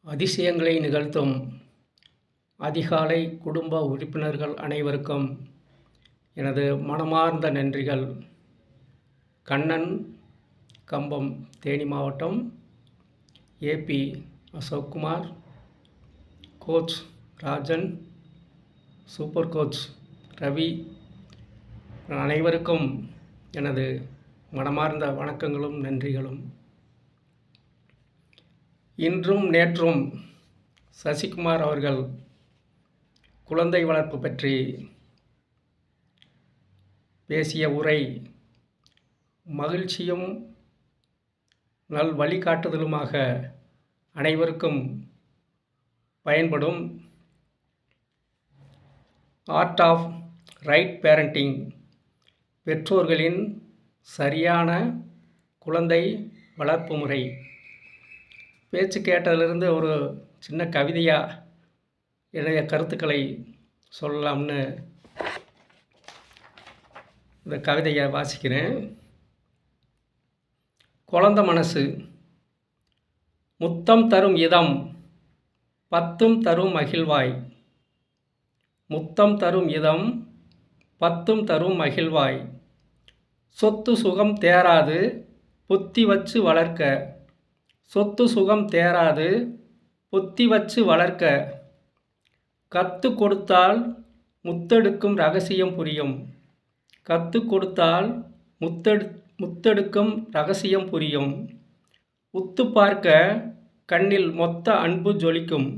அதிசயங்களை நிகழ்த்தும் அதிகாலை குடும்ப உறுப்பினர்கள் அனைவருக்கும் எனது மனமார்ந்த நன்றிகள். கண்ணன், கம்பம், தேனி மாவட்டம். AP Ashokkumar, coach Rajan, super coach Ravi அனைவருக்கும் எனது மனமார்ந்த வணக்கங்களும் நன்றிகளும். இன்றும் நேற்றும் சசிகுமார் அவர்கள் குழந்தை வளர்ப்பு பற்றி பேசிய உரை மகிழ்ச்சியும் நல் வழிகாட்டுதலுமாக அனைவருக்கும் பயன்படும். ஆர்ட் ஆஃப் ரைட் பேரண்டிங், பெற்றோர்களின் சரியான குழந்தை வளர்ப்பு முறை. பேச்சு கேட்டதிலிருந்து ஒரு சின்ன கவிதையாக என்னுடைய கருத்துக்களை சொல்லலாம்னு இந்த கவிதையை வாசிக்கிறேன். குழந்த மனசு முத்தம் தரும் இதம் பத்தும் தரும் மகிழ்வாய். முத்தம் தரும் இதம் பத்தும் தரும் மகிழ்வாய். சொத்து சுகம் தேராது புத்தி வச்சு வளர்க்க. சொத்து சுகம் தேராது புத்தி வச்சு வளர்க்க. கத்து கொடுத்தால் முத்தெடுக்கும் ரகசியம் புரியும். கத்து கொடுத்தால் முத்தெடுக்கும் ரகசியம் புரியும். உத்து பார்க்க கண்ணில் மொத்த அன்பு ஜொலிக்கும்.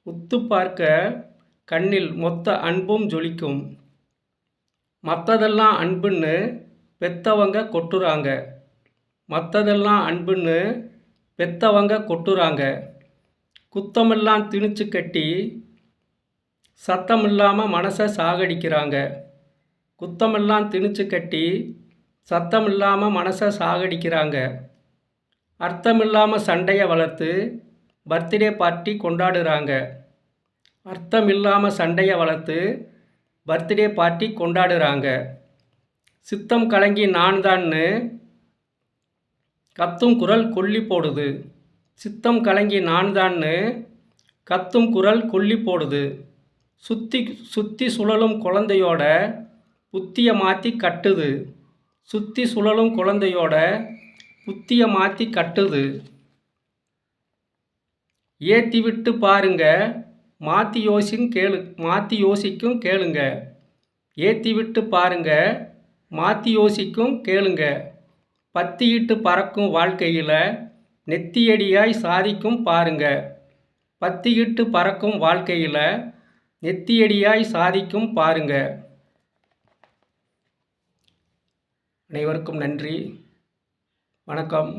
உத்து பார்க்க கண்ணில் மொத்த அன்பும் ஜொலிக்கும். மற்றதெல்லாம் அன்புன்னு பெத்தவங்க கொட்டுறாங்க. மற்றதெல்லாம் அன்புன்னு பெத்தவங்க கொட்டுறாங்க. குத்தமெல்லாம் திணிச்சு கட்டி சத்தம் இல்லாமல் மனசை சாகடிக்கிறாங்க. குத்தமெல்லாம் திணிச்சு கட்டி சத்தம் இல்லாமல் மனசை சாகடிக்கிறாங்க. அர்த்தம் இல்லாமல் சண்டையை வளர்த்து பர்த்டே பார்ட்டி கொண்டாடுறாங்க. அர்த்தம் இல்லாமல் சண்டையை வளர்த்து பர்த்டே பார்ட்டி கொண்டாடுறாங்க. சித்தம் கலங்கி நான் தான்னு கத்தும் குரல் கொல்லி போடுது. சித்தம் கலங்கி நான் தான்னு கத்தும் குரல் கொல்லி போடுது. சுற்றி சுழலும் குழந்தையோட புத்தியை மாற்றி கட்டுது. சுற்றி சுழலும் குழந்தையோட புத்தியை மாற்றி கட்டுது. ஏற்றி விட்டு பாருங்க மாற்றி யோசிக்கும் கேளுங்க. ஏற்றி விட்டு பாருங்க மாற்றி யோசிக்கும் கேளுங்க. பத்தியிட்டு பறக்கும் வாழ்க்கையில் நெத்தியடியாய் சாதிக்கும் பாருங்க. பத்தியிட்டு பறக்கும் வாழ்க்கையில் நெத்தியடியாய் சாதிக்கும் பாருங்க. அனைவருக்கும் நன்றி, வணக்கம்.